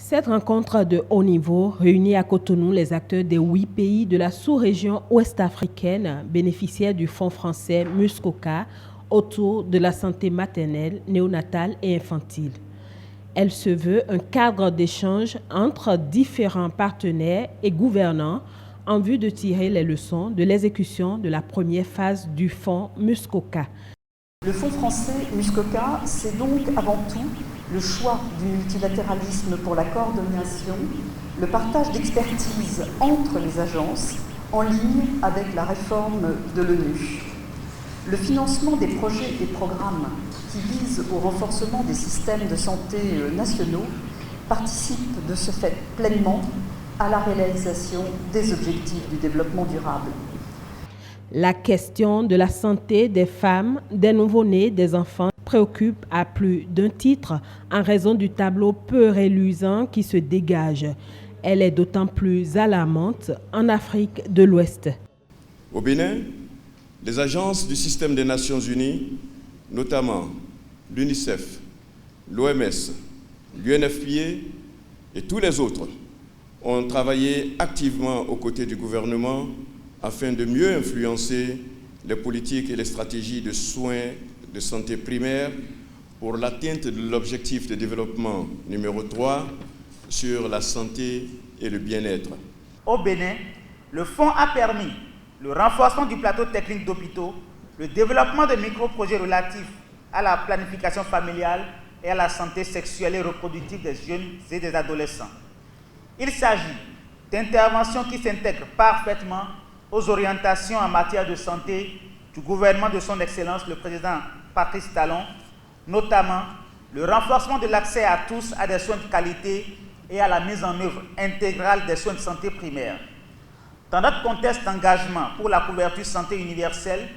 Cette rencontre de haut niveau réunit à Cotonou les acteurs des 8 pays de la sous-région ouest-africaine bénéficiaires du Fonds français Muskoka autour de la santé maternelle, néonatale et infantile. Elle se veut un cadre d'échange entre différents partenaires et gouvernants en vue de tirer les leçons de l'exécution de la première phase du Fonds Muskoka. Le Fonds français Muskoka, c'est donc avant tout le choix du multilatéralisme pour la coordination, le partage d'expertise entre les agences en ligne avec la réforme de l'ONU. Le financement des projets et programmes qui visent au renforcement des systèmes de santé nationaux participe de ce fait pleinement à la réalisation des objectifs du développement durable. La question de la santé des femmes, des nouveau-nés, des enfants préoccupe à plus d'un titre en raison du tableau peu reluisant qui se dégage. Elle est d'autant plus alarmante en Afrique de l'Ouest. Au Bénin, les agences du système des Nations Unies, notamment l'UNICEF, l'OMS, l'UNFPA et tous les autres, ont travaillé activement aux côtés du gouvernement afin de mieux influencer les politiques et les stratégies de soins de santé primaire pour l'atteinte de l'objectif de développement numéro 3 sur la santé et le bien-être. Au Bénin, le fonds a permis le renforcement du plateau technique d'hôpitaux, le développement de micro-projets relatifs à la planification familiale et à la santé sexuelle et reproductive des jeunes et des adolescents. Il s'agit d'interventions qui s'intègrent parfaitement aux orientations en matière de santé du gouvernement de son Excellence le Président Patrice Talon, notamment le renforcement de l'accès à tous à des soins de qualité et à la mise en œuvre intégrale des soins de santé primaires. Dans notre contexte d'engagement pour la couverture santé universelle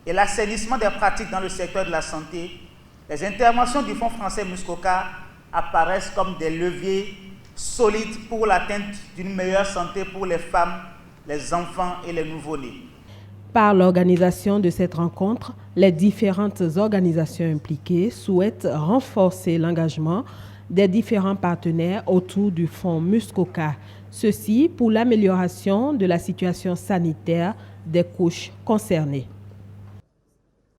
et l'assainissement des pratiques dans le secteur de la santé, les interventions du Fonds français Muskoka apparaissent comme des leviers solides pour l'atteinte d'une meilleure santé pour les femmes, les enfants et les nouveau-nés. Par l'organisation de cette rencontre, les différentes organisations impliquées souhaitent renforcer l'engagement des différents partenaires autour du Fonds Muskoka. Ceci pour l'amélioration de la situation sanitaire des couches concernées.